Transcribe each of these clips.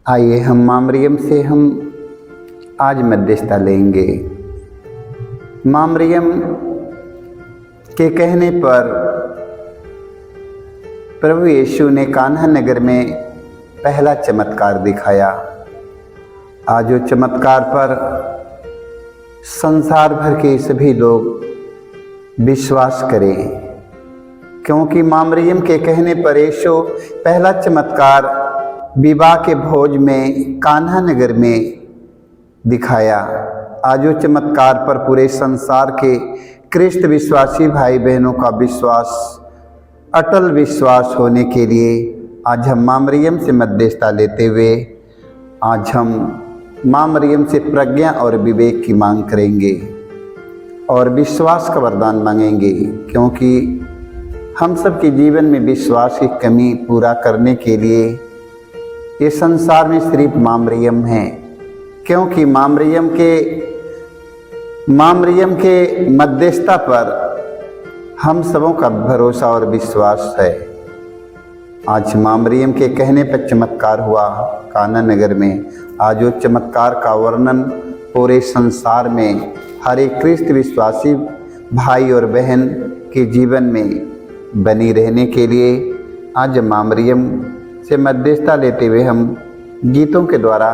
आइए हम माँ मरियम से हम आज मध्यस्थता लेंगे। माँ मरियम के कहने पर प्रभु यीशु ने कान्हा नगर में पहला चमत्कार दिखाया। आज वो चमत्कार पर संसार भर के सभी लोग विश्वास करें, क्योंकि माँ मरियम के कहने पर यीशु पहला चमत्कार विवाह के भोज में कान्हा नगर में दिखाया। आज वो चमत्कार पर पूरे संसार के ख्रिस्त विश्वासी भाई बहनों का विश्वास, अटल विश्वास होने के लिए आज हम माँ मरियम से मध्यस्थता लेते हुए आज हम माँ मरियम से प्रज्ञा और विवेक की मांग करेंगे और विश्वास का वरदान मांगेंगे, क्योंकि हम सब के जीवन में विश्वास की कमी पूरा करने के लिए ये संसार में सिर्फ माँ मरियम है। क्योंकि माँ मरियम के मध्यस्थता पर हम सबों का भरोसा और विश्वास है। आज माँ मरियम के कहने पर चमत्कार हुआ कान्हा नगर में। आज वो चमत्कार का वर्णन पूरे संसार में हर एक ख्रिस्त विश्वासी भाई और बहन के जीवन में बनी रहने के लिए आज माँ मरियम से मध्यस्थता लेते हुए हम गीतों के द्वारा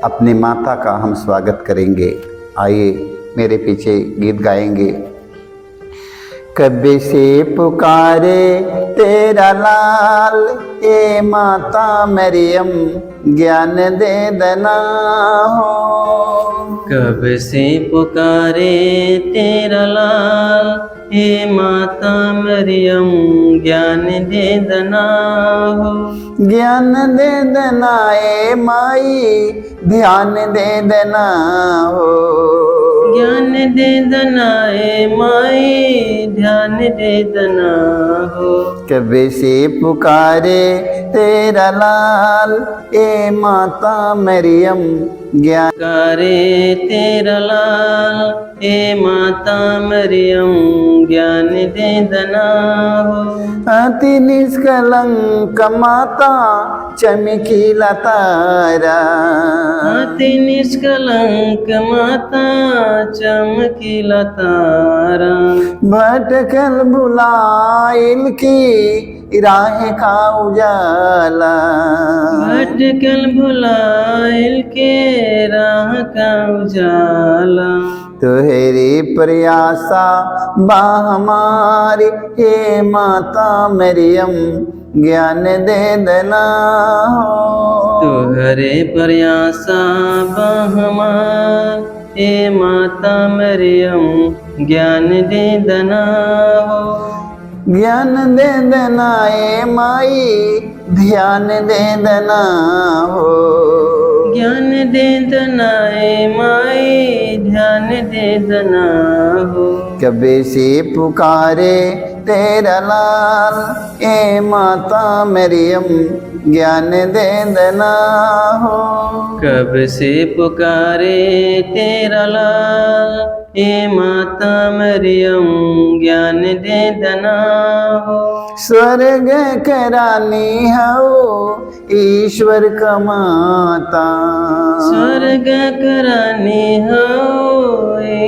अपने माता का हम स्वागत करेंगे। आइए मेरे पीछे गीत गाएंगे। कब्बे से पुकारे तेरा लाल, ए माता मरियम ज्ञान दे देना हो। कब से पुकारे तेरा लाल, हे माता मरियम ज्ञान दे देना हो। ज्ञान दे देना ए माई, ध्यान दे देना हो। ज्ञान दे देना ए माई, ध्यान दे देना हो। कब्बे से पुकारे तेरा लाल, ए माता मरियम ज्ञान पुकारे तेरा लाल, ए माता मरियम ज्ञान दे देना हो। अति निष्कलंक माता चमकीला तारा, अति निष्कलंक माता चमकीला तारा। भटकल भुलाइल की राह का उजाला, भटकल भुलाइल के राह का उजाला। तुहरी प्रयासा बा हमारी, हे माता मरियम ज्ञान दे देना हो। तुहरे प्रयासा बा हमार, हे माता मरियम ज्ञान दे देना हो। ज्ञान दे देना ए माई, ध्यान दे देना हो। ज्ञान दे देना ए माई, ध्यान दे देना हो। कब्बे से पुकारे तेरा लाल, ए माता मरियम ज्ञान दे देना हो। कब से पुकारे तेरा लाल, ए माता मरियम ज्ञान दे देना हो। स्वर्ग करानी हो ईश्वर का माता, स्वर्ग करानी हो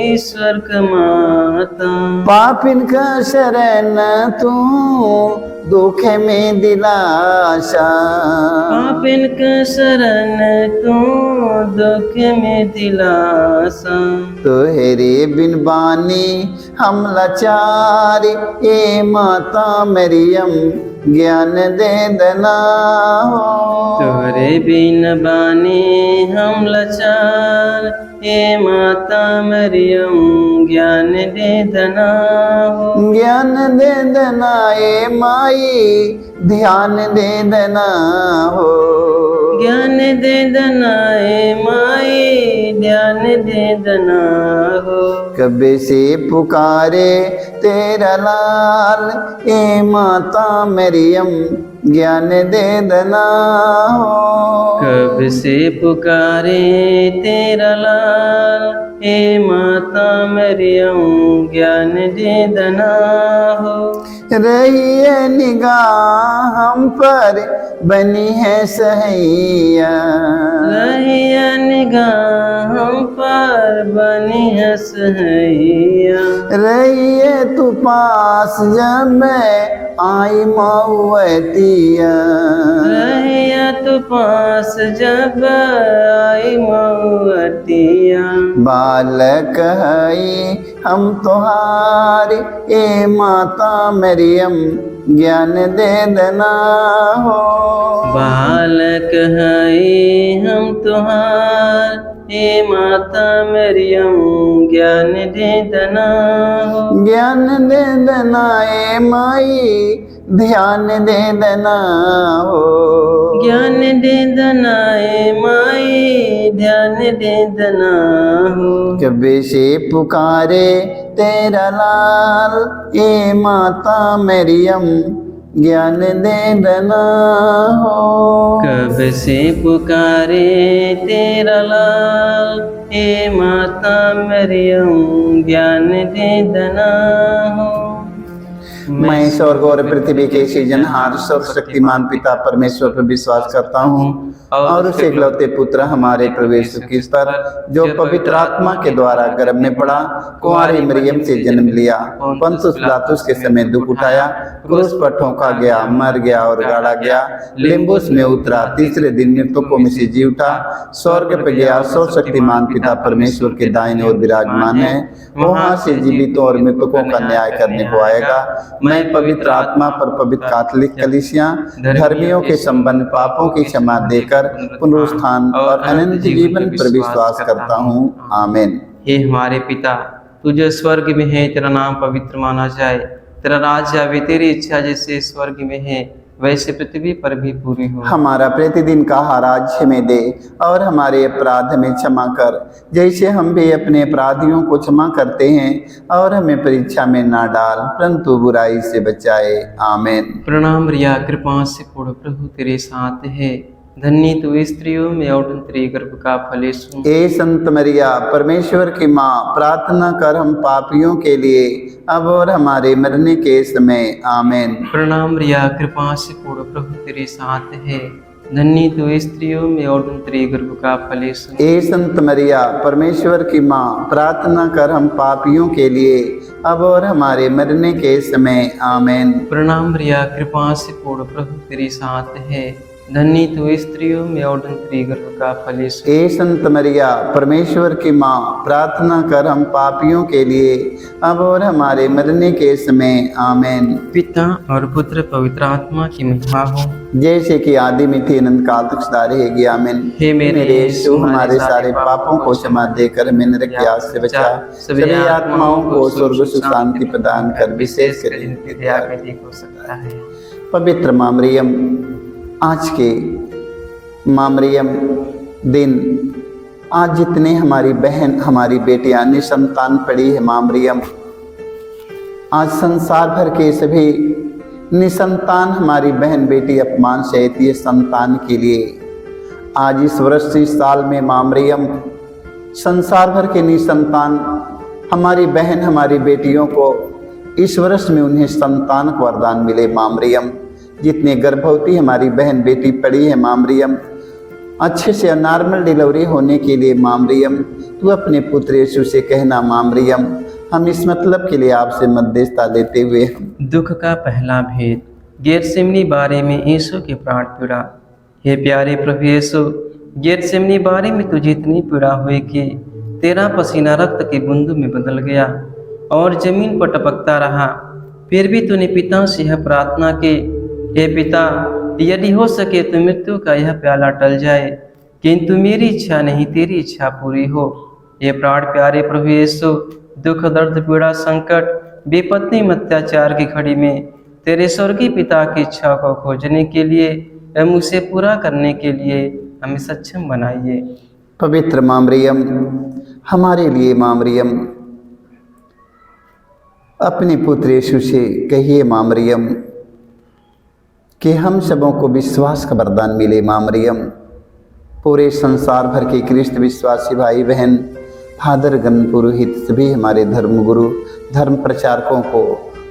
ईश्वर का माता। पापिन का शरण तू दुख में दिलासा, पापिन का शरण तू दुख में दिलासा। तुहरे बिन बानी हम लाचार, ए माता मरियम ज्ञान दे देना हो। तोरे बिन बानी हम लाचार, ए माता मरियम ज्ञान दे देना हो। ज्ञान दे देना ए माई, ध्यान दे देना हो। ज्ञान दे देना ए माई, ध्यान दे देना हो। कब्बे से पुकारे तेरा लाल, ए माता मरियम ज्ञान दे देना हो। कब से पुकारे तेरा लाल, ए माता मरियम ज्ञान दे देना हो। रहिए निगाह हम पर बनी है सहैया, सहैया। रहिए तू पास जब मैं आई मऊतिया, रहिया तू पास जब आई मऊतिया। बालक हई हम तुहारी ए माता मरियम, ज्ञान दे देना हो। बालक हई हम तुहार हे माता मरियम, ज्ञान दे देना हो। ज्ञान दे देना ए माई, ध्यान दे देना हो। ज्ञान दे देना ए माई, ध्यान दे देना हो। जब से पुकारे तेरा लाल ए माता मरियम, ज्ञान दे देना हो। कब से पुकारे तेरा लाल ए माता मरियम, ज्ञान दे देना हो। मैं स्वर्ग और पृथ्वी के सृजनहार सर्वशक्तिमान पिता परमेश्वर पर विश्वास करता हूँ और उसके इकलौते पुत्र हमारे प्रभु यीशु क्रिस्त पर, जो पवित्र आत्मा के द्वारा गर्भ में पड़ा, कुंवारी मरियम से जन्म लिया, पंतुस पिलातुस के समय दुख उठाया, क्रूस पर ठोंका गया, मर गया और गाड़ा गया, लिम्बुस में उतरा, तीसरे दिन मृतकों में से जी उठा, स्वर्ग पर गया, सर्वशक्तिमान पिता परमेश्वर के दाहिने ओर विराजमान है, वहां से जीवितों और मृतकों का न्याय करने को आएगा। मैं पवित्र आत्मा पर पवित्र कैथोलिक कलीसिया, धर्मियों के संबंध, पापों की क्षमा देकर पुनरुत्थान और अनंत जीवन पर विश्वास करता हूँ। आमीन। हे हमारे पिता, तू जो स्वर्ग में है, तेरा नाम पवित्र माना जाए, तेरा राज्य आवे, तेरी इच्छा जैसे स्वर्ग में है वैसे पृथ्वी पर भी पूरी हो। हमारा प्रतिदिन का आहार आज हमें दे, और हमारे अपराध हमें क्षमा कर, जैसे हम भी अपने अपराधियों को क्षमा करते हैं, और हमें परीक्षा में ना डाल, परंतु बुराई से बचाए। आमीन। प्रणाम रिया, कृपा से पूर्ण, प्रभु तेरे साथ है, धन्य तू स्त्रियों में और तेरे गर्भ का फल यीशु। ए संत मरिया, परमेश्वर की माँ, प्रार्थना कर हम पापियों के लिए, अब और हमारे मरने के समय। आमीन। प्रणाम रिया, कृपा से पूर्ण, प्रभु तेरे साथ है, धन्य तू स्त्रियों में और तेरे गर्भ का फल यीशु। ए संत मरिया, परमेश्वर की माँ, प्रार्थना कर हम पापियों के लिए, अब और हमारे मरने के समय। आमीन। प्रणाम रिया, कृपा से पूर्ण, प्रभु तेरे साथ है, धन्य तू स्त्रियों में और तेरे गर्भ का फल यीशु। ए संत मरिया, परमेश्वर की माँ, प्रार्थना कर हम पापियों के लिए, अब और हमारे मरने के समय। आमीन। पिता और पुत्र पवित्र आत्मा की महिमा हो, जैसे कि आदि में थी, अनंत काल तक सदा रहेगी। आमीन। हे मेरे यीशु, हमारे सारे पापों को क्षमा देकर हमें नरक की आग से बचा, सभी आत्माओं को स्वर्ग सुख शांति प्रदान कर, विशेष कर जिनकी दया में ठीक हो सकता है। पवित्र माँ मरियम, आज के माँ मरियम दिन, आज जितने हमारी बहन, हमारी बेटियां निसंतान पड़ी है माँ मरियम, आज संसार भर के सभी निसंतान हमारी बहन बेटी अपमान सहती है संतान के लिए। आज इस वर्ष, इस साल में माँ मरियम, संसार भर के निसंतान हमारी बहन, हमारी बेटियों को इस वर्ष में उन्हें संतान को वरदान मिले। माँ मरियम, जितने गर्भवती हमारी बहन बेटी पड़ी है माँ मरियम, अच्छे से नॉर्मल डिलीवरी होने के लिए माँ मरियम, तू अपने पुत्र यीशु से कहना माँ मरियम, हम इस मतलब के लिए आपसे मध्यस्थता लेते हुए। दुख का पहला भेद, गेतसेमनी बारे में यीशु की प्राण पीड़ा। हे प्यारे प्रभु यीशु, गेतसेमनी बारे में तुझे इतनी पीड़ा हुई कि तेरा पसीना रक्त के बूंदों में बदल गया और जमीन पर टपकता रहा। फिर भी तूने पिता से यह प्रार्थना की, हे पिता, यदि हो सके तो मृत्यु का यह प्याला टल जाए, किंतु मेरी इच्छा नहीं तेरी इच्छा पूरी हो। ये प्राण प्यारे प्रभु यीशु, दुख दर्द पीड़ा संकट विपत्ति अत्याचार की घड़ी में तेरे स्वर्गीय पिता की इच्छा को खोजने के लिए एवं उसे पूरा करने के लिए हमें सक्षम बनाइए। पवित्र माँ मरियम, हमारे लिए माँ मरियम, अपने पुत्र यीशु से कहिए माँ मरियम कि हम सबों को विश्वास का वरदान मिले। माँ मरियम, पूरे संसार भर के क्रिस्त विश्वासी भाई बहन, फादर गण, पुरोहित, सभी हमारे धर्मगुरु, धर्म प्रचारकों को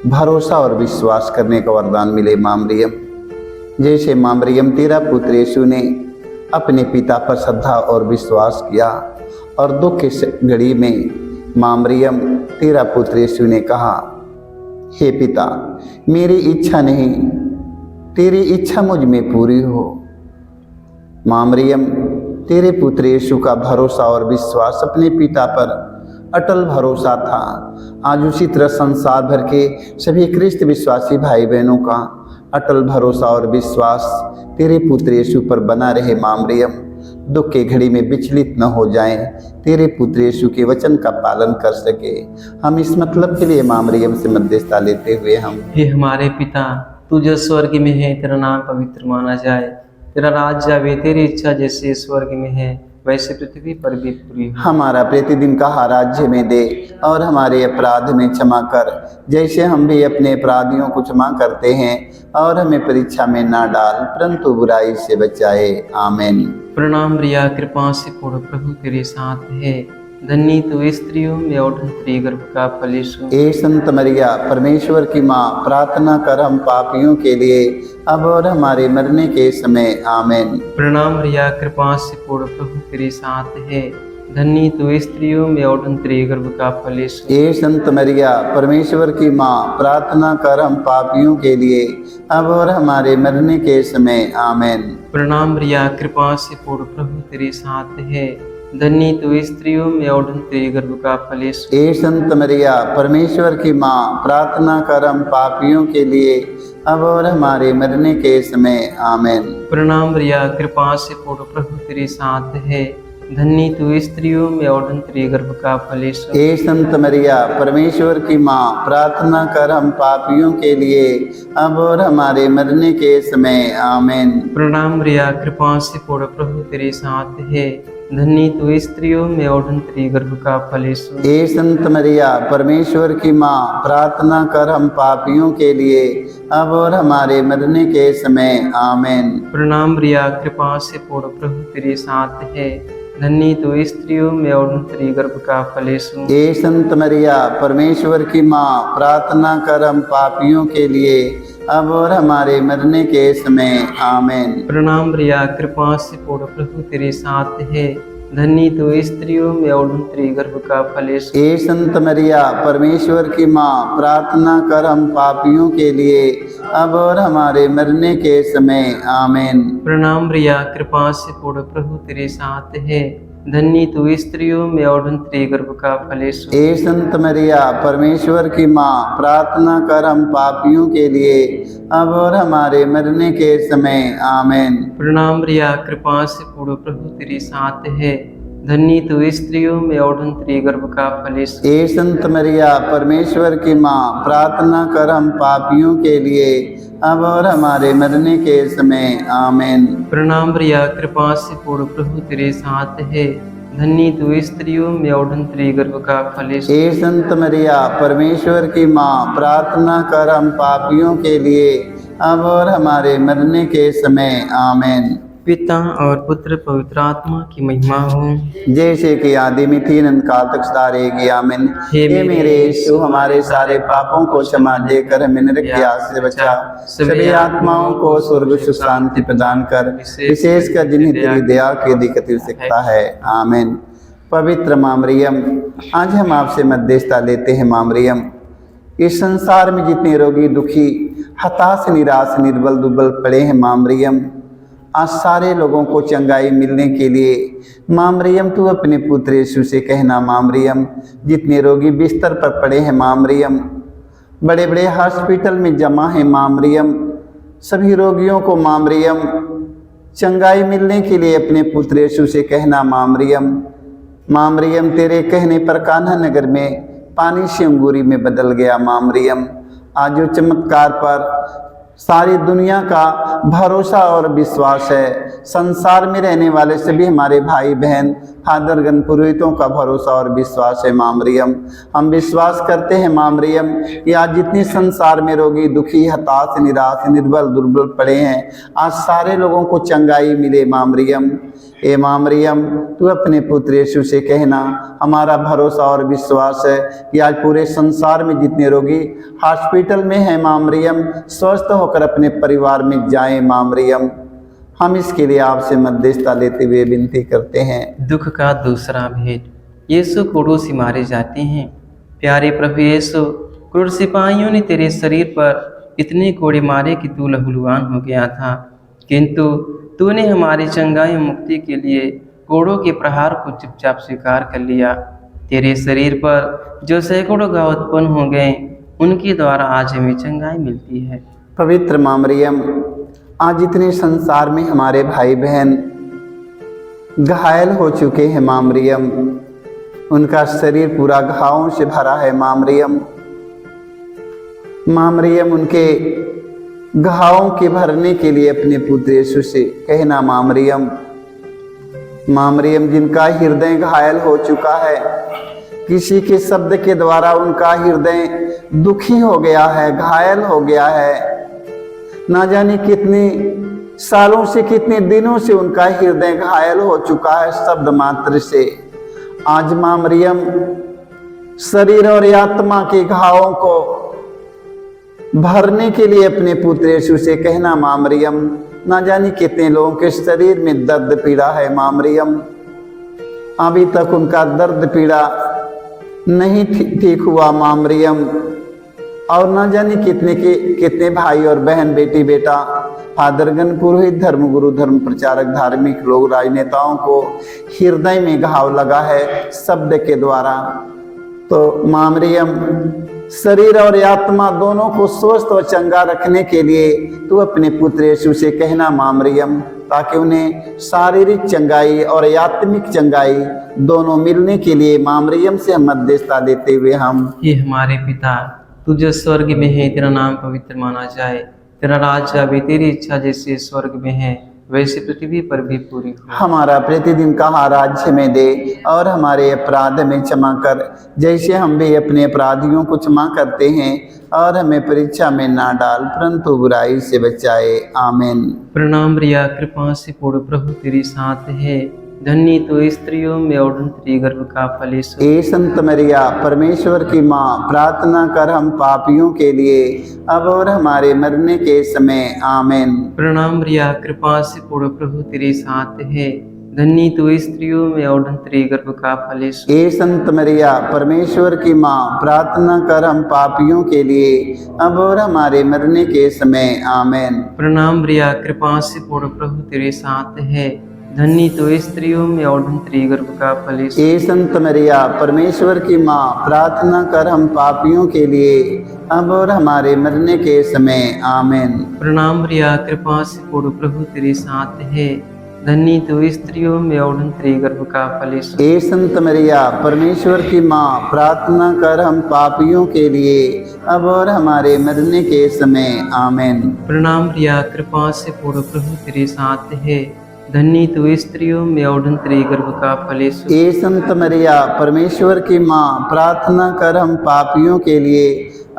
भरोसा और विश्वास करने का वरदान मिले। माँ मरियम, जैसे माँ मरियम तेरा पुत्र यीशु ने अपने पिता पर श्रद्धा और विश्वास किया और दुख की घड़ी में माँ मरियम, तेरा पुत्र यीशु ने कहा, हे पिता, मेरी इच्छा नहीं, तेरी इच्छा मुझ में पूरी हो। माँ मरियम, तेरे पुत्र यीशु का भरोसा और विश्वास अपने पिता पर अटल भरोसा था। आज उसी तरह संसार भर के सभी ख्रिस्त विश्वासी भाई बहनों का अटल भरोसा और विश्वास तेरे पुत्र यीशु पर बना रहे। माँ मरियम, दुख के घड़ी में विचलित न हो जाएं, तेरे पुत्र यीशु के वचन का पालन कर सके। हम इस मतलब के लिए माँ मरियम से मध्यस्थता लेते हुए हम हे हमारे पिता, तू जो स्वर्ग में है, तेरा नाम पवित्र माना जाए, तेरा राज्य आवे, तेरी इच्छा जैसे स्वर्ग में है वैसे पृथ्वी पर भी पूरी हो। हमारा प्रतिदिन का आहार राज्य में दे और हमारे अपराध में क्षमा कर, जैसे हम भी अपने अपराधियों को क्षमा करते हैं, और हमें परीक्षा में ना डाल परंतु बुराई से बचाए। आमीन। प्रणाम रिया, कृपा से पूर्ण, प्रभु तेरे साथ है, धन्य तू स्त्रियों में और तेरे गर्भ का फल यीशु। ए संत मरिया, परमेश्वर की माँ, प्रार्थना कर हम पापियों के लिए अब और हमारे मरने के समय। आमीन। प्रणाम रिया, कृपा से पूर्ण, प्रभु तेरे साथ है, धन्य तू स्त्रियों में और तेरे गर्भ का फल यीशु। ए संत मरिया, परमेश्वर की माँ, प्रार्थना कर हम पापियों के लिए अब और हमारे मरने के समय। आमीन। प्रणाम रिया, कृपा से पूर्ण, प्रभु तेरे साथ है, धन्य तू स्त्रियों में और तेरे गर्भ का फल यीशु। ए संत मरिया, परमेश्वर की माँ, प्रार्थना कर हम पापियों के लिए अब और हमारे मरने के समय। आमीन। प्रणाम रिया, कृपा से पूर्ण, प्रभु तेरे साथ है, धन्य तू स्त्रियों में और तेरे गर्भ का फल यीशु। ए संत मरिया, परमेश्वर की माँ, प्रार्थना कर हम पापियों के लिए अब और हमारे मरने के समय। आमीन। प्रणाम रिया, कृपा से पूर्ण, प्रभु तेरे साथ है, धन्य तू स्त्रियों में और तेरे गर्भ का फल यीशु। ए संत मरिया, परमेश्वर की माँ, प्रार्थना कर हम पापियों के लिए अब और हमारे मरने के समय। आमीन। प्रणाम रिया, कृपा से पूर्ण, प्रभु तेरे साथ है, धन्य तू स्त्रियों में और तेरे गर्भ का फल यीशु। ए संत मरिया, परमेश्वर की माँ, प्रार्थना कर हम पापियों के लिए अब और हमारे मरने के समय। आमीन। प्रणाम रिया, कृपा से पूर्ण, प्रभु तेरे साथ है, धन्य तू स्त्रियों में और तेरे गर्भ का फल यीशु। ए संत मरिया, परमेश्वर की माँ, प्रार्थना कर हम पापियों के लिए अब और हमारे मरने के समय। आमीन। प्रणाम रिया, कृपा से पूर्ण, प्रभु तेरे साथ है, धन्य तू स्त्रियों में और तेरे गर्भ का फल यीशु। ए संत मरिया, परमेश्वर की माँ, प्रार्थना कर हम पापियों के लिए अब और हमारे मरने के समय। आमीन। प्रणाम रिया, कृपा से पूर्ण, प्रभु तेरे साथ है, धन्य तू स्त्रियों में और तेरे गर्भ का फल यीशु। ए संत मरिया, परमेश्वर की माँ, प्रार्थना कर हम पापियों के लिए अब और हमारे मरने के समय। आमीन। प्रणाम रिया, कृपा से पूर्ण, प्रभु तेरे साथ है, धन्य तू स्त्रियों में और तेरे गर्भ का फल यीशु। ए संत मरिया, परमेश्वर की माँ, प्रार्थना कर हम पापियों के लिए अब और हमारे मरने के समय। आमीन। पिता और पुत्र पवित्र आत्मा की महिमा हो, जैसे कि आदि में थी अनंत काल तक सदा रहेगी। आमीन। हे मेरे यीशु, हमारे सारे पापों को क्षमा देकर हमें नरक की आग से बचा, सभी आत्माओं को स्वर्ग सुख शांति प्रदान कर, विशेषकर जिन्हें तेरी दया की अधिक आवश्यकता है। आमीन। पवित्र माँ मरियम, आज हम आपसे मध्यस्थता लेते हैं। माँ मरियम, इस संसार में जितने रोगी, दुखी, हताश, निराश, निर्बल, दुर्बल पड़े हैं, माँ मरियम, आज सारे लोगों को चंगाई मिलने के लिए माँ मरियम तू अपने पुत्र यीशु से कहना। माँ मरियम, जितने रोगी बिस्तर पर पड़े हैं, माँ मरियम, बड़े बड़े हॉस्पिटल में जमा है, माँ मरियम, सभी रोगियों को माँ मरियम चंगाई मिलने के लिए अपने पुत्र यीशु से कहना। माँ मरियम, माँ मरियम, तेरे कहने पर कान्हा नगर में पानी से अंगूरी में बदल गया। माँ मरियम, आज जो चमत्कार पर सारी दुनिया का भरोसा और विश्वास है, संसार में रहने वाले सभी हमारे भाई बहन हादरगन पुरोहितों का भरोसा और विश्वास है। माँ मरियम, हम विश्वास करते हैं माँ मरियम कि आज जितने संसार में रोगी, दुखी, हताश, निराश, निर्बल, दुर्बल पड़े हैं, आज सारे लोगों को चंगाई मिले। माँ मरियम, ए माँ मरियम, तू अपने पुत्र यीशु से कहना। हमारा भरोसा और विश्वास है कि आज पूरे संसार में जितने रोगी हॉस्पिटल में हैं, माँ मरियम, स्वस्थ होकर अपने परिवार में जाएं। माँ मरियम, हम इसके लिए आपसे मध्यस्थता लेते हुए विनती करते हैं। दुख का दूसरा भेद। यीशु कोड़ों से मारे जाते हैं। प्यारे प्रभु यीशु, क्रूर सिपाहियों ने तेरे शरीर पर इतने कोड़े मारे कि तू लहूलुहान हो गया था, किंतु तूने हमारी चंगाई और मुक्ति के लिए कोड़ों के प्रहार को चुपचाप स्वीकार कर लिया। तेरे शरीर पर जो सैकड़ों घाव उत्पन्न हो गए, उनके द्वारा आज हमें चंगाई मिलती है। पवित्र माँ मरियम, आज इतने संसार में हमारे भाई बहन घायल हो चुके हैं माँ मरियम, उनका शरीर पूरा घावों से भरा है माँ मरियम। माँ मरियम, उनके घावों के भरने के लिए अपने पुत्र यीशु से कहना माँ मरियम। माँ मरियम, जिनका हृदय घायल हो चुका है, किसी के शब्द के द्वारा उनका हृदय दुखी हो गया है, घायल हो गया है, ना जाने कितने सालों से, कितने दिनों से उनका हृदय घायल हो चुका है शब्द मात्र से। आज माँ मरियम शरीर और आत्मा के घावों को भरने के लिए अपने पुत्र यीशु से कहना माँ मरियम। ना जाने कितने लोगों के शरीर में दर्द पीड़ा है माँ मरियम, अभी तक उनका दर्द पीड़ा नहीं ठीक हुआ माँ मरियम। और ना जाने कितने भाई और बहन, बेटी बेटा, फादरगण, पुरोहित, धर्मगुरु, धर्म प्रचारक, धार्मिक लोग, राजनेताओं को हृदय में घाव लगा है शब्द के द्वारा। तो माँ मरियम, शरीर और आत्मा दोनों को स्वस्थ और चंगा रखने के लिए तू अपने पुत्र यीशु से कहना माँ मरियम, ताकि उन्हें शारीरिक चंगाई और आत्मिक चंगाई दोनों मिलने के लिए माँ मरियम से मध्यस्थता देते हुए हम। हे हमारे पिता, तू जो स्वर्ग में है, तेरा नाम पवित्र माना जाए, तेरा राज्य आवे, तेरी इच्छा जैसे स्वर्ग में है वैसे पृथ्वी पर भी पूरी हो। हमारा प्रतिदिन का आहार आज हमें दे, और हमारे अपराध में क्षमा कर, जैसे हम भी अपने अपराधियों को क्षमा करते हैं, और हमें परीक्षा में ना डाल, परंतु बुराई से बचाए। आमीन। प्रणाम रिया, कृपा से पूर्ण, प्रभु तेरे साथ है, धन्य तो स्त्रियों में और तेरे गर्भ का फल यीशु। ए संत मरिया, परमेश्वर की माँ, प्रार्थना कर हम पापियों के लिए, अब और हमारे मरने के समय। आमीन। प्रणाम रिया, कृपा से पूर्ण, प्रभु तेरे साथ है, धन्य तो स्त्रियों में और तेरे गर्भ का फल यीशु। ए संत मरिया, परमेश्वर की माँ, प्रार्थना कर हम पापियों के लिए, अब और हमारे मरने के समय। आमीन। प्रणाम रिया, कृपा से पूर्ण, प्रभु तेरे साथ है, धन्य तो स्त्रियों में और तेरे गर्भ का फल यीशु। ए संत मरिया, परमेश्वर की माँ, प्रार्थना कर हम पापियों के लिए, अब और हमारे मरने के समय। आमीन। प्रणाम रिया, कृपा से पूर्ण, प्रभु तेरे साथ है, धन्य तो स्त्रियों में और तेरे गर्भ का फल यीशु। ए संत मरिया, परमेश्वर की माँ, प्रार्थना कर हम पापियों के लिए, अब और हमारे मरने के समय। आमीन। प्रणाम रिया, कृपा से पूर्ण, प्रभु तेरे साथ है, धन्य तो स्त्रियों में और तेरे गर्भ का फल यीशु। ए संत मरिया, परमेश्वर की माँ, प्रार्थना कर हम पापियों के लिए,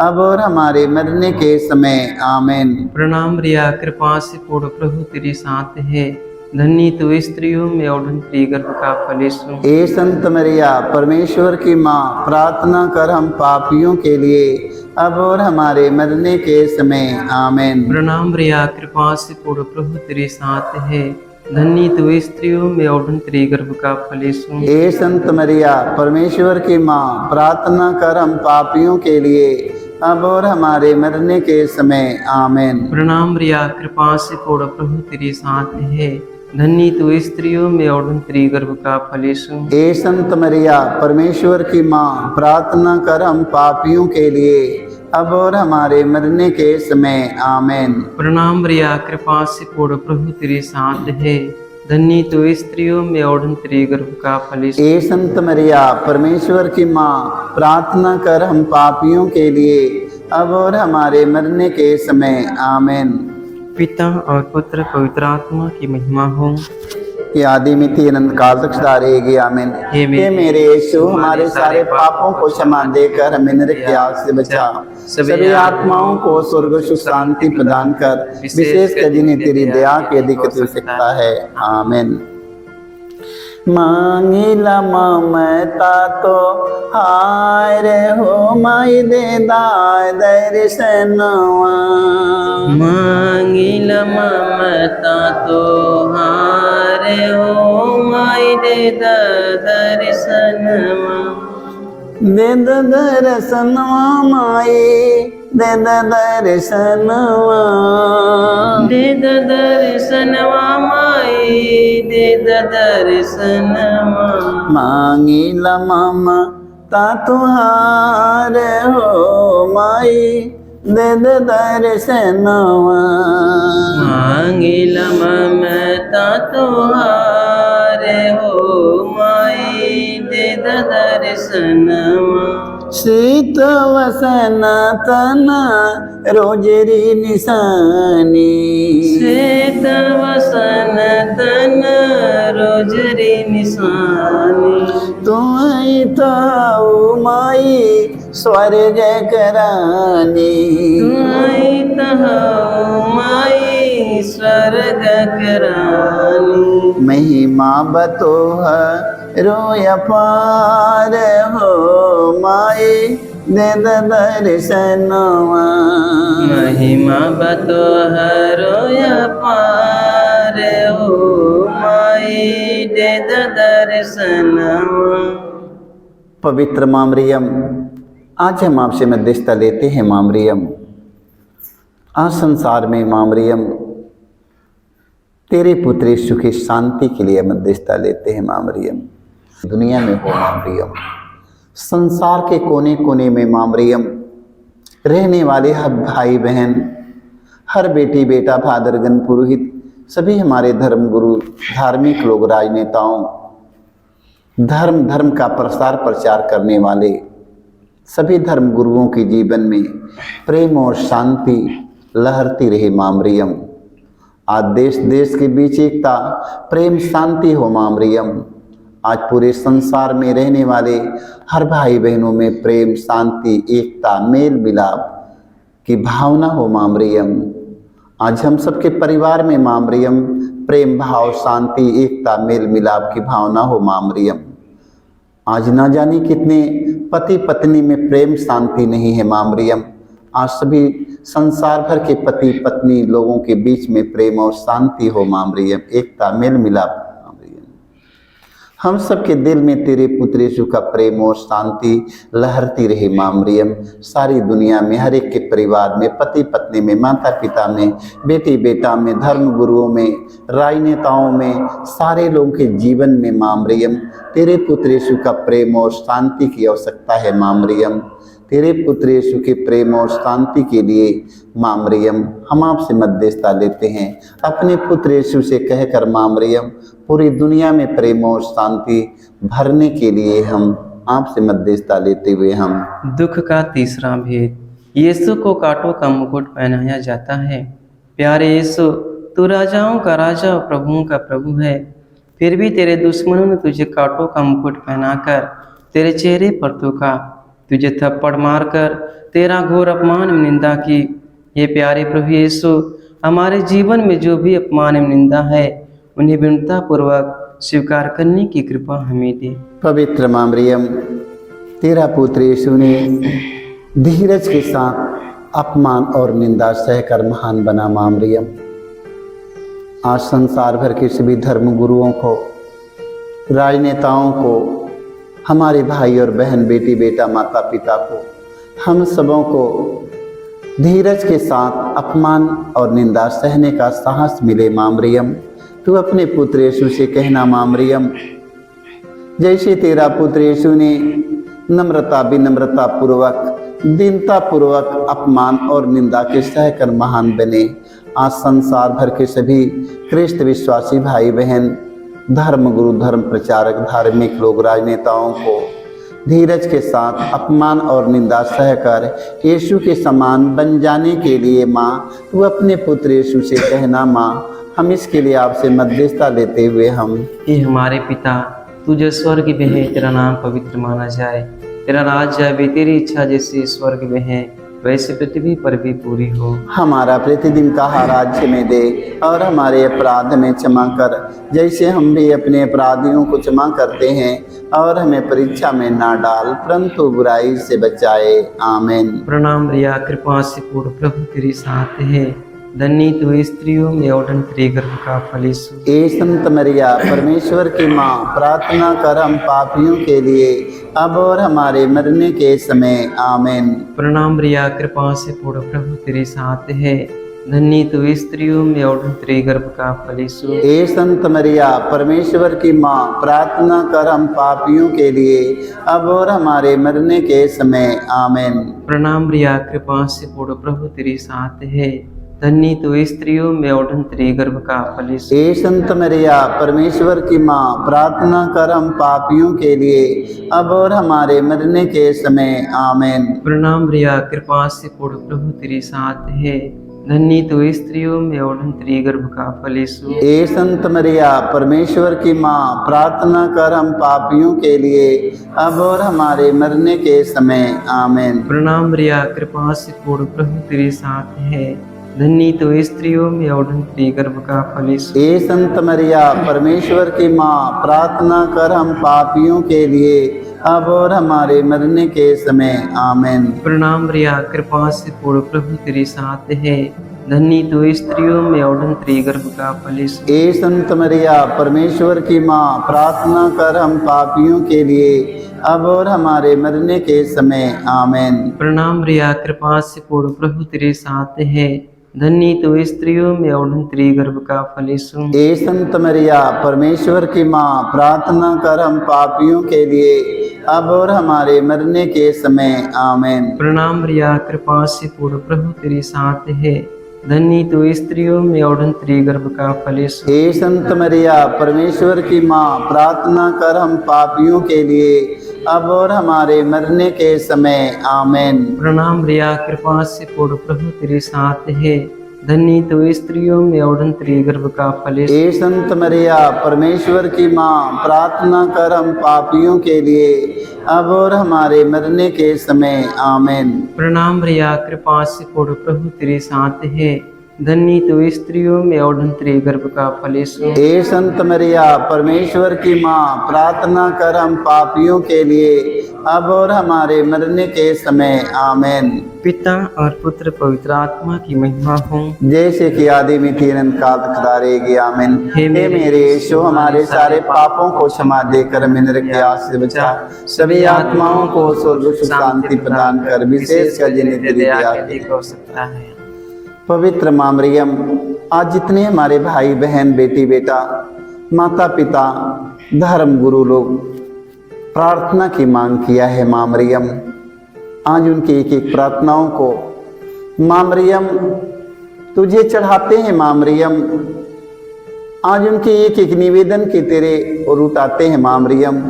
अब और हमारे मरने के समय। आमीन। प्रणाम रिया, कृपा से पूर्ण, प्रभु तेरे साथ है, धन्य तो स्त्रियों में और तेरे गर्भ का फल यीशु। ए संत मरिया, परमेश्वर की माँ, प्रार्थना कर हम पापियों के लिए, अब और हमारे मरने के समय। आमीन। प्रणाम रिया, कृपा से पूर्ण, प्रभु तेरे साथ है, धन्य तो स्त्रियों में और तेरे गर्भ का फल यीशु। ए संत मरिया, परमेश्वर की माँ, प्रार्थना कर हम पापियों के लिए, अब और हमारे मरने के समय। आमीन। प्रणाम रिया, कृपा से पूर्ण, प्रभु तेरे साथ है, धन्य तो स्त्रियों में और तेरे गर्भ का फल यीशु। ए संत मरिया, परमेश्वर की माँ, प्रार्थना कर हम पापियों के लिए, अब और हमारे मरने के समय। आमीन। प्रणाम रिया, कृपा से पूर्ण, प्रभु तेरे साथ है, धन्य तो स्त्रियों में और तेरे गर्भ का फल यीशु। ए संत मरिया, परमेश्वर की माँ, प्रार्थना कर हम पापियों के लिए, अब और हमारे मरने के समय। आमीन। पिता और पुत्र पवित्र आत्मा की महिमा हो। कि आदि मिति अनंत काल तक सदा रहेगी। आमीन। हे मेरे यीशु, हमारे सारे पापों को क्षमा देकर हमें नरक की आग से बचा, सभी आत्माओं को स्वर्ग सुख शांति प्रदान कर, विशेष कर जिन्हें तेरी दया के अधिक हो सकता है। आमीन। मांगिला ममता तो हार हो माई दे दाय दर्शनवा। मांगिल ममता तो हारे हो माई दे दर्शनवा। दे दर्शनवा माई दे दर्शनवा। दे दर्शनवा माई दे दर्शनवा। मांगिला ममता तुहार हो माई दे दर्शनवा। मांगिल ममता तुहारे हो माई दे दर्शनवा। शीत वसन तन रोजरी निशानी। श्वेत वसन तन रोजरी निशानी। तुम ताऊ माई स्वर्ग करानी। तुम माई स्वर्ग करानी। महिमा बतोह रोय पार हो माई दे दर्शनवा। महिमा बतोहरो पार हो माई दे दर्शनवा। पवित्र मामरियम, आज हम आपसे मध्यस्थता लेते हैं मामरियम। आज संसार में मामरियम तेरे पुत्र यीशु की शांति के लिए मध्यस्थता लेते हैं मामरियम। दुनिया में हो मामरियम, संसार के कोने कोने में मामरियम रहने वाले हर भाई बहन, हर बेटी बेटा, फादरगण, पुरोहित, सभी हमारे धर्म गुरु, धार्मिक लोग, राजनेताओं, धर्म का प्रसार प्रचार करने वाले सभी धर्म गुरुओं के जीवन में प्रेम और शांति लहरती रहे मामरियम। आज देश देश के बीच एकता, प्रेम, शांति हो मामरियम। आज पूरे संसार में रहने वाले हर भाई बहनों में प्रेम, शांति, एकता, मेल मिलाप की भावना हो मामरियम। आज हम सबके परिवार में मामरियम प्रेम भाव, शांति, एकता, मेल मिलाप की भावना हो मामरियम। आज ना जाने कितने पति पत्नी में प्रेम शांति नहीं है मामरियम। आज सभी संसार भर के पति पत्नी लोगों के बीच में प्रेम और शांति हो मामरियम, एकता, मेल मिलाप मामरियम। हम सबके दिल में तेरे पुत्र यीशु का प्रेम और शांति लहरती रहे मामरियम। सारी दुनिया में हर एक के परिवार में, पति पत्नी में, माता पिता में, बेटी बेटा में, धर्म गुरुओं में, राजनेताओं में, सारे लोगों के जीवन में मामरियम तेरे पुत्र यीशु का प्रेम और शांति की आवश्यकता है मामरियम। तेरे पुत्र यीशु के प्रेम और शांति के लिए मामरियम हम आपसे मध्यस्थता लेते हैं। अपने पुत्र यीशु से कहकर मामरियम पूरी दुनिया में प्रेम और शांति भरने के लिए हम आपसे मध्यस्थता लेते हुए हम दुख का तीसरा भेद। यीशु को कांटों का मुकुट पहनाया जाता है। प्यारे यीशु, तू राजाओं का राजा और प्रभुओं का प्रभु है, फिर भी तेरे दुश्मनों ने तुझे कांटों का मुकुट पहनाकर तेरे चेहरे पर थूका, तुझे थप्पड़ मारकर तेरा घोर अपमान में निंदा की। ये प्यारे प्रभु यीशु, हमारे जीवन में जो भी अपमान एवं निंदा है उन्हें विनम्रता पूर्वक स्वीकार करने की कृपा हमें दे। पवित्र मामरियम, तेरा पुत्र यीशु ने धीरज के साथ अपमान और निंदा सहकर महान बना मामरियम। आज संसार भर के सभी धर्म गुरुओं को, राजनेताओं को, हमारे भाई और बहन, बेटी बेटा, माता पिता को, हम सबों को धीरज के साथ अपमान और निंदा सहने का साहस मिले मामरियम। तू अपने पुत्र यीशु से कहना मामरियम, जैसे तेरा पुत्र यीशु ने नम्रता विनम्रता पूर्वक, दीनता पूर्वक अपमान और निंदा के सहकर महान बने। आज संसार भर के सभी ख्रिस्त विश्वासी भाई बहन, धर्म गुरु, धर्म प्रचारक, धार्मिक लोग, राजनेताओं को धीरज के साथ अपमान और निंदा सहकर यीशु के समान बन जाने के लिए माँ तू अपने पुत्र यीशु से कहना माँ, हम इसके लिए आपसे मध्यस्थता लेते हुए हम हे हमारे पिता, तू जो स्वर्ग में है, तेरा नाम पवित्र माना जाए, तेरा राज्य आवे, तेरी इच्छा जैसे स्वर्ग में है वैसे पृथ्वी पर भी पूरी हो। हमारा प्रतिदिन का आहार आज हमें दे, और हमारे अपराध में क्षमा कर, जैसे हम भी अपने अपराधियों को क्षमा करते हैं, और हमें परीक्षा में ना डाल, परंतु बुराई से बचाए। आमीन। प्रणाम रिया, कृपा से पूर्ण, प्रभु तेरे साथ है, धन्य तू स्त्रियों में और तेरे गर्भ का फल यीशु। ए संत मरिया, परमेश्वर की माँ, प्रार्थना कर हम पापियों के लिए, अब और हमारे मरने के समय। आमीन। प्रणाम रिया, कृपा से पूर्ण, प्रभु तेरे साथ है, धन्य तू स्त्रियों में और तेरे गर्भ का फल यीशु। ए संत मरिया, परमेश्वर की माँ, प्रार्थना कर हम पापियों के लिए, अब और हमारे मरने के समय। आमीन। प्रणाम रिया, कृपा से पूर्ण, प्रभु तेरे साथ है, धन्य तू स्त्रियों में और तेरे गर्भ का फल यीशु। ए संत मरिया, परमेश्वर की माँ, प्रार्थना कर हम पापियों के लिए, अब और हमारे मरने के समय। आमीन। प्रणाम रिया, कृपा से पूर्ण, प्रभु तेरे साथ है, धन्य तू स्त्रियों में और तेरे गर्भ का फल यीशु। ए संत मरिया, परमेश्वर की माँ, प्रार्थना कर हम पापियों के लिए, अब और हमारे मरने के समय। आमीन। प्रणाम रिया, कृपा से पूर्ण, प्रभु तेरे साथ है, धन्य तू स्त्रियों में और तेरे गर्भ का फल यीशु। ए संत मरिया, परमेश्वर की माँ, प्रार्थना कर हम पापियों के लिए, अब और हमारे मरने के समय। आमीन। प्रणाम रिया, कृपा से पूर्ण, प्रभु तेरे साथ है, धन्य तू स्त्रियों में और तेरे गर्भ का फल यीशु। ए संत मरिया, परमेश्वर की माँ, प्रार्थना कर हम पापियों के लिए, अब और हमारे मरने के समय। आमीन। प्रणाम रिया, कृपा से पूर्ण, प्रभु तेरे साथ है, धन्य तू स्त्रियों में और तेरे गर्भ का फल यीशु। ए संत मरिया, परमेश्वर की माँ, प्रार्थना कर हम पापियों के लिए, अब और हमारे मरने के समय। आमीन। प्रणाम रिया, कृपा से पूर्ण, प्रभु तेरे साथ है, धन्य तू स्त्रियों में और तेरे गर्भ का फल यीशु। हे संत मरिया, परमेश्वर की माँ, प्रार्थना कर हम पापियों के लिए, अब और हमारे मरने के समय। आमीन। प्रणाम रिया, कृपा से पूर्ण, प्रभु तेरे साथ है, धन्य तू स्त्रियों में और तेरे गर्भ का फल यीशु। हे संत मरिया, परमेश्वर की माँ, प्रार्थना कर हम पापियों के लिए, अब और हमारे मरने के समय। आमीन। प्रणाम रिया, कृपा से पूर्ण, प्रभु तेरे साथ है, धन्य तू स्त्रियों में और तेरे गर्भ का फल यीशु। हे संत मरिया, परमेश्वर की माँ, प्रार्थना कर हम पापियों के लिए, अब और हमारे मरने के समय। आमीन। पिता और पुत्र पवित्र आत्मा की महिमा हो, जैसे कि आदि में थी, अनंत काल तक सदा रहेगी। आमीन। हे हे मेरे यीशु, हमारे सारे पापों को क्षमा देकर नरक के आग से बचा, सभी आत्माओं को स्वर्ग सुख शांति प्रदान कर, विशेष कर जिन्हें तेरी दया की हो सकता है। पवित्र माँ मरियम, आज जितने हमारे भाई बहन, बेटी बेटा, माता पिता, धर्म गुरु लोग प्रार्थना की मांग किया है, माँ मरियम, आज उनकी एक एक प्रार्थनाओं को माँ मरियम तुझे चढ़ाते हैं। माँ मरियम, आज उनके एक एक निवेदन के तेरे और उठाते हैं। माँ मरियम,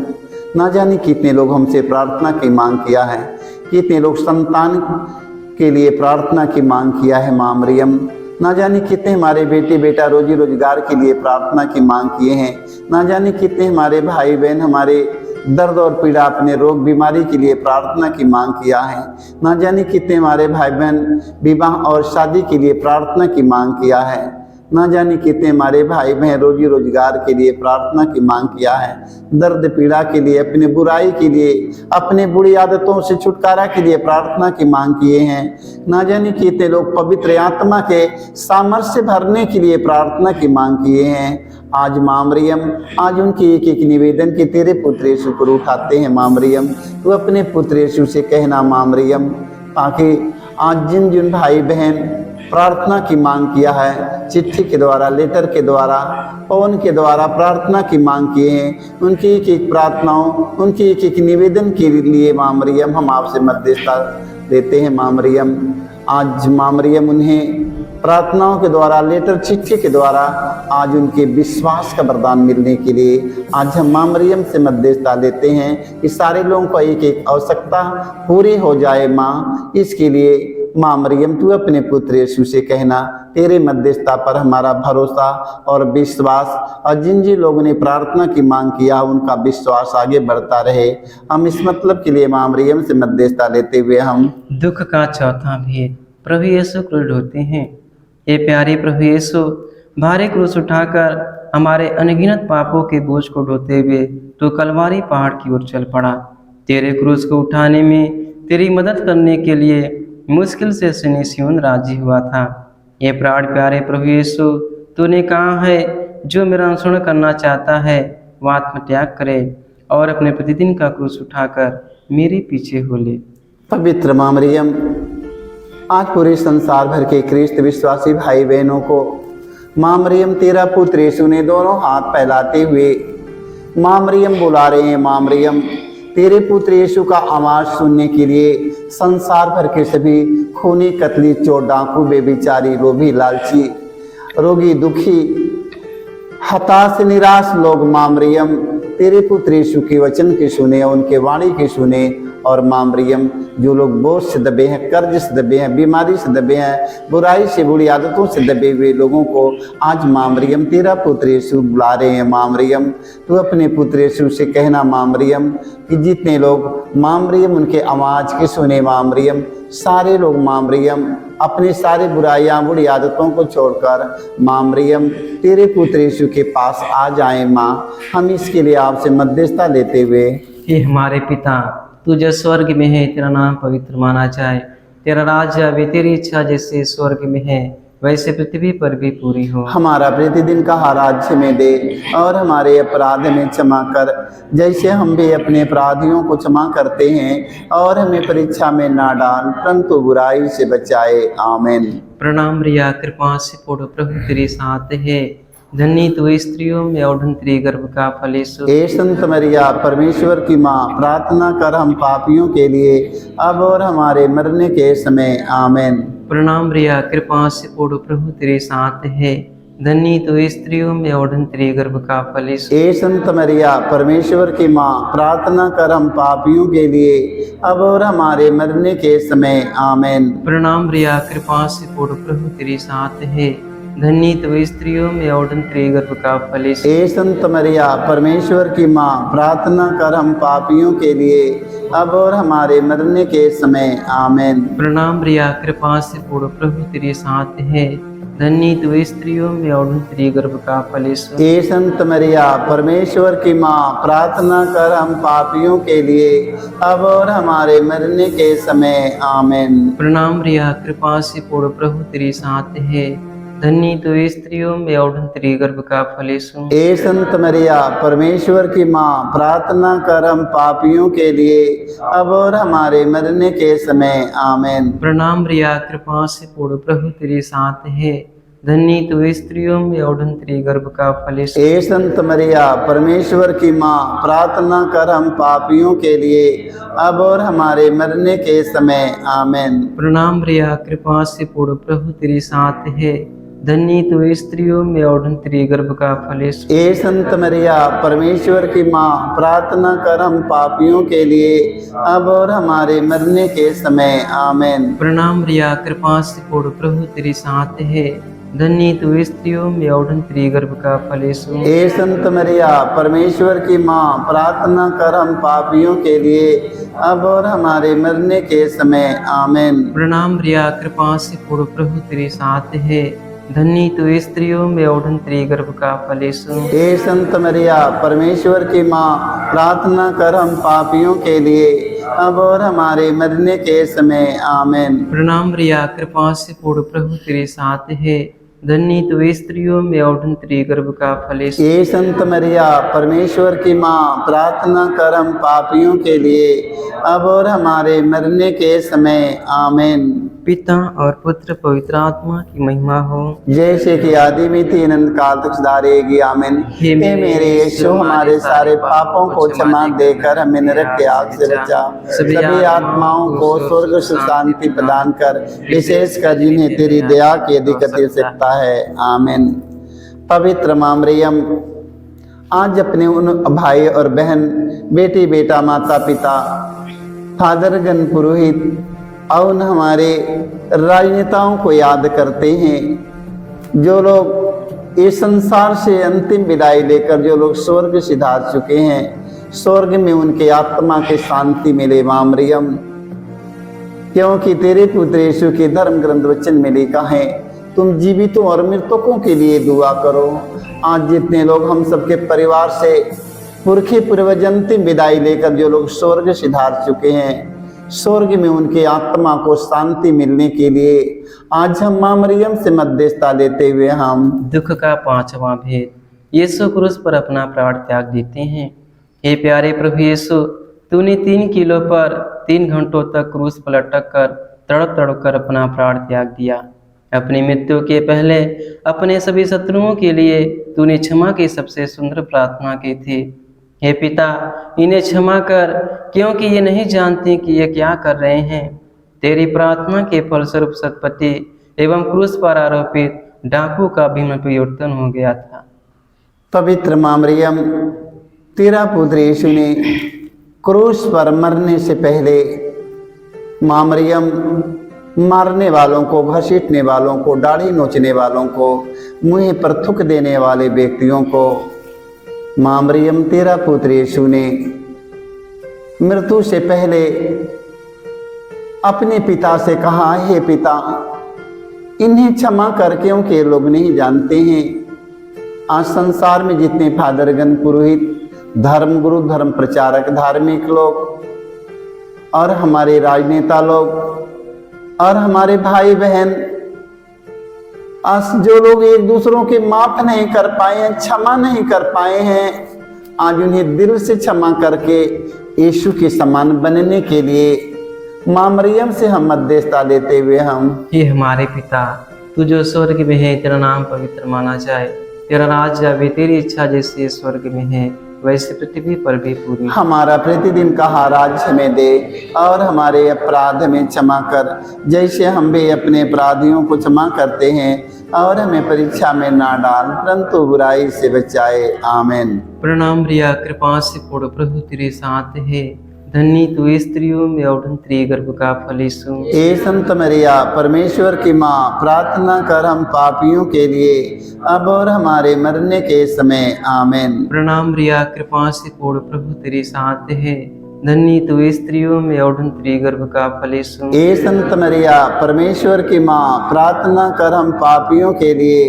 ना जाने कितने लोग हमसे प्रार्थना की मांग किया है, कितने लोग संतान के लिए प्रार्थना की मांग किया है। माँ मरियम, ना जाने कितने हमारे बेटे बेटा रोजी रोजगार के लिए प्रार्थना की मांग किए हैं, ना जाने कितने हमारे भाई बहन हमारे दर्द और पीड़ा, अपने रोग बीमारी के लिए प्रार्थना की मांग किया है, ना जाने कितने हमारे भाई बहन विवाह और शादी के लिए प्रार्थना की मांग किया है, ना जाने कितने हमारे भाई बहन रोजी रोजगार के लिए प्रार्थना की मांग किया है, दर्द पीड़ा के लिए, अपने बुराई के लिए, अपने बुरी आदतों से छुटकारा के लिए प्रार्थना की मांग किए हैं, ना जाने कितने लोग पवित्र आत्मा के सामर्थ्य भरने के लिए प्रार्थना की मांग किए हैं। आज माँ मरियम, आज उनके एक एक निवेदन के तेरे पुत्र यीशु को उठाते हैं। माँ मरियम, तू अपने पुत्र यीशु से कहना माँ मरियम, ताकि आज जिन जिन भाई बहन प्रार्थना की मांग किया है, चिट्ठी के द्वारा, लेटर के द्वारा, फोन के द्वारा प्रार्थना की मांग किए हैं, उनकी एक एक प्रार्थनाओं, उनकी एक एक निवेदन के लिए माँ मरियम हम आपसे मध्यस्थता देते हैं। माँ मरियम, आज माँ मरियम उन्हें प्रार्थनाओं के द्वारा, लेटर चिट्ठी के द्वारा आज उनके विश्वास का वरदान मिलने के लिए आज हम माँ मरियम से मध्यस्थता लेते हैं कि सारे लोगों को एक एक आवश्यकता पूरी हो जाए। माँ, इसके लिए माँ मरियम तू अपने पुत्र यीशु से कहना, तेरे मध्यस्थता पर हमारा भरोसा और विश्वास, और जिन जिन लोगों ने प्रार्थना की मांग किया उनका विश्वास आगे बढ़ता रहे। हम इस मतलब के लिए माँ मरियम से मध्यस्थता लेते हुए हम दुख का चौथा भेद, प्रभु यीशु क्रूस ढोते हैं। ये प्यारे प्रभु यीशु, भारी क्रूस उठाकर हमारे अनगिनत पापों के बोझ को ढोते हुए तो कलवारी पहाड़ की ओर चल पड़ा। तेरे क्रूस को उठाने में तेरी मदद करने के लिए मुश्किल से सियोन राजी हुआ था। ये प्राण प्यारे प्रभु यीशु, तूने कहा है जो मेरा अनुसरण करना चाहता है वह आत्मत्याग करे और अपने प्रतिदिन का क्रूस उठाकर मेरे पीछे हो ले। पवित्र माँ मरियम, आज पूरे संसार भर के ख्रिस्त विश्वासी भाई बहनों को माँ मरियम तेरा पुत्र यीशु ने दोनों हाथ फैलाते हुए माँ मरियम बुला रहे हैं। माँ मरियम, तेरे पुत्र यीशु का आवाज सुनने के लिए संसार भर के सभी खूनी, कतली, चोर, डाकू, बेबिचारी, लोभी, लालची, रोगी, दुखी, हताश, निराश लोग माँ मरियम तेरे पुत्र यीशु के वचन की सुने, उनके वाणी की सुने। और माँ मरियम, जो लोग बोझ से दबे हैं, कर्ज से दबे हैं, बीमारी से दबे हैं, बुराई से, बुरी आदतों से दबे हुए लोगों को आज माँ मरियम तेरा पुत्र यीशु बुला रहे हैं। माँ मरियम, तू अपने पुत्र यीशु से कहना माँ मरियम कि जितने लोग माँ मरियम उनके आवाज़ की सुने माँ मरियम, सारे लोग माँ मरियम अपने सारे बुराइयां, बुरी आदतों को छोड़कर माँ मरियम तेरे पुत्र यीशु के पास आ जाएं। माँ, हम इसके लिए आपसे मध्यस्थता लेते हुए हे हमारे पिता, तू जो स्वर्ग में है, तेरा नाम पवित्र माना जाए, तेरा राज्य आवे, तेरी इच्छा जैसे स्वर्ग में है वैसे पृथ्वी पर भी पूरी हो। हमारा प्रतिदिन का आहार आज हमें दे, और हमारे अपराध में क्षमा कर जैसे हम भी अपने अपराधियों को क्षमा करते हैं, और हमें परीक्षा में ना डाल परंतु बुराई से बचाए। आमीन। प्रणाम रिया, कृपा से पूर्ण प्रभु तेरे साथ है, धन्य तू स्त्रियों में और धन्य तेरे गर्भ का फल यीशु। हे संत मरिया, परमेश्वर की माँ, प्रार्थना कर हम पापियों के लिए अब और हमारे मरने के समय। आमीन। प्रणाम रिया, कृपा से पूर्ण प्रभु तेरे साथ है, धन्य तू स्त्रियों में और धन्य तेरे गर्भ का फल यीशु। हे संत मरिया, परमेश्वर की माँ, प्रार्थना कर हम पापियों के लिए अब और हमारे मरने के समय। आमीन। प्रणाम रिया, कृपा से पूर्ण प्रभु तेरे साथ है, धन्य तू स्त्रियों में और धन्य तेरे गर्भ का फल यीशु। हे संत मरिया, परमेश्वर की माँ, प्रार्थना कर हम पापियों के लिए अब और हमारे मरने के समय। आमीन। प्रणाम रिया, कृपा से पूर्ण प्रभु तेरे साथ है, धन्य तू स्त्रियों में और धन्य तेरे गर्भ का फल यीशु। हे संत मरिया, परमेश्वर की माँ, प्रार्थना कर हम पापियों के लिए अब और हमारे मरने के समय। आमीन। प्रणाम रिया, कृपा से पूर्ण प्रभु तेरे साथ है, धन्य तू स्त्रियों में और धन्य तेरे गर्भ का फल यीशु। हे संत मरिया, परमेश्वर की माँ, प्रार्थना कर हम पापियों के लिए अब और हमारे मरने के समय। आमीन। प्रणाम रिया, कृपा से पूर्ण प्रभु तेरे साथ है, धन्य तू स्त्रियों में और धन्य तेरे गर्भ का फल यीशु। हे संत मरिया, परमेश्वर की माँ, प्रार्थना कर हम पापियों के लिए अब और हमारे मरने के समय। आमीन। प्रणाम रिया, कृपा से पूर्ण प्रभु तेरे साथ है, धन्य तू स्त्रियों में और धन्य तेरे गर्भ का फल यीशु। हे संत मरिया, परमेश्वर की माँ, प्रार्थना कर हम पापियों के लिए अब और हमारे मरने के समय। आमीन। प्रणाम रिया, कृपा से पूर्ण प्रभु तेरे साथ है, धन्य तू स्त्रियों में और धन्य तेरे गर्भ का फल यीशु। हे संत मरिया, परमेश्वर की माँ, प्रार्थना कर हम पापियों के लिए अब और हमारे मरने के समय। आमीन। प्रणाम रिया, कृपा से पूर्ण प्रभु तेरे साथ है, धन्य तू स्त्रियों में और धन्य तेरे गर्भ का फल यीशु। हे संत मरिया, परमेश्वर की माँ, प्रार्थना कर हम पापियों के लिए अब और हमारे मरने के समय। आमीन। प्रणाम रिया, कृपा से पूर्ण प्रभु तेरे साथ है, धन्य तू स्त्रियों में और धन्य तेरे गर्भ का फल यीशु। हे संत मरिया, परमेश्वर की माँ, प्रार्थना कर हम पापियों के लिए अब और हमारे मरने के समय। आमीन। पिता और पुत्र पवित्र आत्मा की महिमा हो, जैसे कि आदि में थी अनंत काल तक सदा रहेगी। आमीन। हे मेरे यीशु, हमारे सारे पापों को क्षमा देकर हमें नरक के आग से बचा, सभी आत्माओं को स्वर्ग से शांति प्रदान कर, विशेषकर जिन्हें तेरी दया की अधिक आवश्यकता है। आमीन। पवित्र माँ मरियम, आज अपने उन भाई और बहन, बेटी बेटा, माता पिता, फादर गण, पुरोहित और हमारे राजनेताओं को याद करते हैं, जो लोग इस संसार से अंतिम विदाई लेकर जो लोग स्वर्ग सिधार चुके हैं, स्वर्ग में उनके आत्मा के शांति मिले मां मरियम, क्योंकि तेरे पुत्र यीशु के धर्म ग्रंथ वचन में लिखा है, तुम जीवितों और मृतकों के लिए दुआ करो। आज जितने लोग हम सबके परिवार से पुरखे पूर्वज अंतिम विदाई लेकर जो लोग स्वर्ग सिधार चुके हैं, स्वर्ग में उनके आत्मा को शांति मिलने के लिए आज हम मां मरियम से मध्यस्थता लेते हुए हम दुख का पांचवा भेद, यीशु क्रूस पर अपना प्राण त्याग देते हैं। हे प्यारे प्रभु यीशु, तूने 3 किलो पर 3 घंटों तक क्रूस पर लटक कर तड़प तड़प कर अपना प्राण त्याग दिया। अपनी मृत्यु के पहले अपने सभी शत्रुओं के लिए तूने क्षमा की सबसे सुंदर प्रार्थना की थी। हे पिता, इन्हें क्षमा कर, क्योंकि ये नहीं जानते कि ये क्या कर रहे हैं। तेरी प्रार्थना के फलस्वरूप सतपति एवं क्रूस पर आरोपित डाकू का भी परिवर्तन हो गया था। पवित्र मां मरियम, तेरा पुत्र यीशु ने क्रूस पर मरने से पहले मां मरियम मारने वालों को, घसीटने वालों को, दाढ़ी नोचने वालों को, मुंह पर थूक देने वाले व्यक्तियों को मां मरियम तेरा पुत्र यीशु ने मृत्यु से पहले अपने पिता से कहा, हे पिता, इन्हें क्षमा कर, क्योंकि ये लोग नहीं जानते हैं। आज संसार में जितने फादरगण, पुरोहित, धर्मगुरु, धर्म प्रचारक, धार्मिक लोग और हमारे राजनेता लोग और हमारे भाई बहन, आज जो लोग एक दूसरों के माफ नहीं कर पाए हैं, क्षमा नहीं कर पाए हैं, आज उन्हें दिल से क्षमा करके यीशु के समान बनने के लिए मां मरियम से हम मध्यस्थता लेते हुए हम हे हमारे पिता, तू जो स्वर्ग में है, तेरा नाम पवित्र माना जाए, तेरा राज्य आवे, तेरी इच्छा जैसे स्वर्ग में है वैसे पृथ्वी पर भी पूरी। हमारा प्रतिदिन का आहार हमें दे और हमारे अपराध में क्षमा कर, जैसे हम भी अपने अपराधियों को क्षमा करते हैं, और हमें परीक्षा में ना डाल, परंतु बुराई से बचाए। आमीन। प्रणाम रिया, कृपा से पूर्ण प्रभु तेरे साथ है, धन्य तू स्त्रियों में और तेरे गर्भ का फल यीशु। हे संत मरिया, परमेश्वर की माँ, प्रार्थना कर हम पापियों के लिए अब और हमारे मरने के समय। आमीन। प्रणाम रिया, कृपा से पूर्ण प्रभु तेरे साथ है, धन्य तू स्त्रियों में और तेरे गर्भ का फल यीशु। हे संत मरिया, परमेश्वर की माँ, प्रार्थना कर हम पापियों के लिए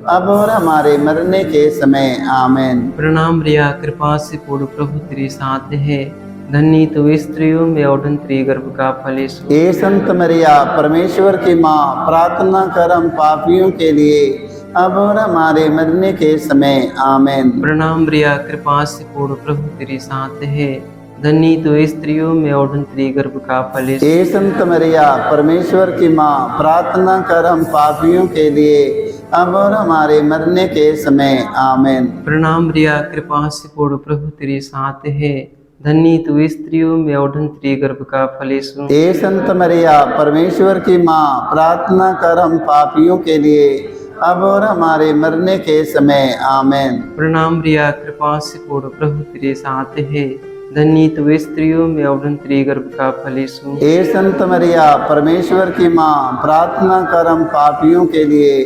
अब और हमारे मरने के समय। आमीन। प्रणाम रिया, कृपा से पूर्ण प्रभु तेरे साथ है, धन्य तू स्त्रियों में और तेरे गर्भ का फल यीशु। हे संत मरिया, परमेश्वर की माँ, प्रार्थना कर हम पापियों के लिए अब और हमारे मरने के समय। आमीन। प्रणाम रिया, कृपा से पूर्ण प्रभु तेरे साथ है, धन्य तू स्त्रियों में और तेरे गर्भ का फल यीशु। हे संत मरिया, परमेश्वर की माँ, प्रार्थना कर हम पापियों के लिए अब और हमारे मरने के समय। आमीन। प्रणाम रिया, कृपा से पूर्ण प्रभु तेरे साथ है, धन्य तू स्त्रियों में और तेरे गर्भ का फल यीशु। हे संत मरिया, परमेश्वर की माँ, प्रार्थना कर हम पापियों के लिए अब और हमारे मरने के समय। आमीन। प्रणाम रिया, कृपा से पूर्ण प्रभु तेरे साथ है, धन्य तू स्त्रियों में और तेरे गर्भ का फल यीशु। हे संत मरिया, परमेश्वर की माँ, प्रार्थना कर हम पापियों के लिए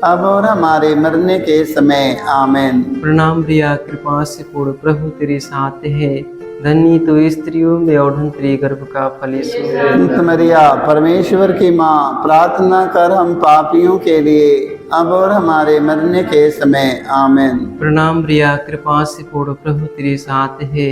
अब और हमारे मरने के समय। आमीन। प्रणाम रिया, कृपा से पूर्ण प्रभु तेरे साथ है, धन्य तू स्त्रियों में और तेरे गर्भ का फल यीशु। संत मरिया, परमेश्वर की माँ, प्रार्थना कर हम पापियों के लिए अब और हमारे मरने के समय। आमीन। प्रणाम रिया, कृपा से पूर्ण प्रभु तेरे साथ है,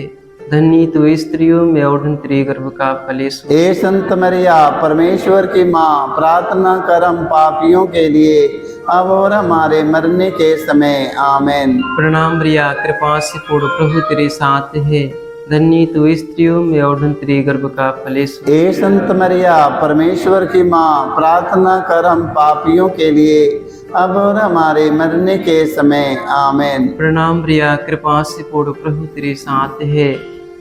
धन्य तू स्त्रियों में और तेरे गर्भ का फल यीशु। हे संत मरिया, परमेश्वर की माँ, प्रार्थना कर हम पापियों के लिए अब और हमारे मरने के समय। आमीन। प्रणाम रिया, कृपा से पूर्ण प्रभु तेरे साथ है, धन्य तू स्त्रियों में और तेरे गर्भ का फल यीशु। हे संत मरिया, परमेश्वर की माँ, प्रार्थना कर हम पापियों के लिए अब और हमारे मरने के समय। आमीन। प्रणाम रिया, कृपा से पूर्ण प्रभु तेरे साथ है,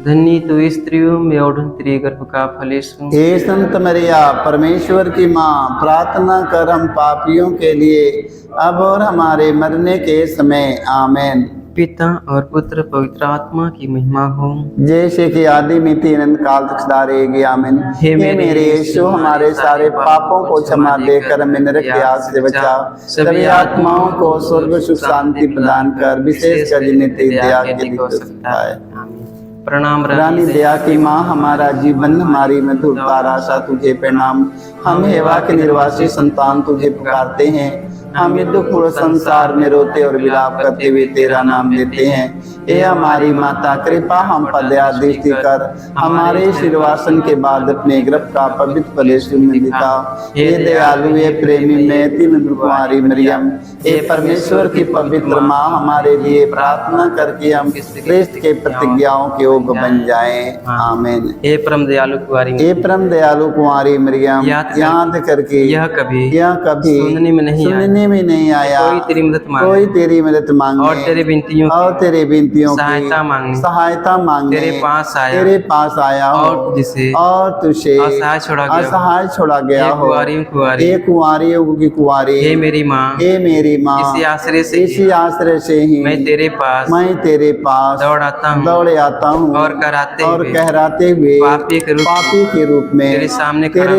धन्य तू स्त्रियों में और तेरे गर्भ का फल यीशु। हे संत मरिया, परमेश्वर की माँ, प्रार्थना कर हम पापियों के लिए अब और हमारे मरने के समय। आमीन। पिता और पुत्र पवित्र आत्मा की महिमा हो। जैसे कि आदि में तीन अनंत काल तक सदा रहेगी, आमीन। हे मेरे यीशु, हमारे सारे पापों को क्षमा देकर हमें नरक के आग से बचा, सभी आत्माओं को स्वर्ग सुख शांति प्रदान कर, विशेषकर जिन्हें तेरी दया की अधिक आवश्यकता है। प्रणाम रानी दया की माँ, हमारा जीवन हमारी मधुरता आशा तुझे प्रणाम। हम हेवा के निर्वासी संतान तुझे पुकारते हैं, हम ये दुखपूर्ण संसार में रोते और विलाप करते हुए तेरा नाम लेते हैं। हे हमारी माता, कृपा हम पर दया दृष्टि कर, हमारे सिरवासन के बाद अपने गर्भ का पवित्र फल में दिखा। हे दयालु, हे प्रेमी, मैं मधुर कुंवारी मरियम, हे परमेश्वर की पवित्र माँ, हमारे लिए प्रार्थना करके हम क्रिस्त के प्रतिज्ञाओं के योग बन जाएं। आमीन। हे परम दयालु कुंवारी, हे परम दयालु कुंवारी मरियम, याद करके यह कभी सुनने में नहीं आया, कोई तेरी मदद मांगे और तेरे विनतियों की सहायता मांगने तेरे पास आया हो, और तुझे असहाय छोड़ा गया हो। हे कुंवारियों की कुंवारी, हे मेरी माँ, इसी आश्रय से ही मैं तेरे पास दौड़ आता हूँ और कहराते हुए पापी के रूप में तेरे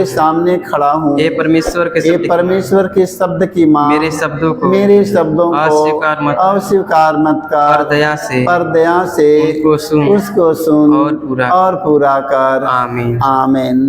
सामने खड़ा हूँ। हे परमेश्वर के शब्द की माँ, मेरे शब्दों को अस्वीकार मत कर, पर दया से उसको सुन और पूरा कर। आमीन।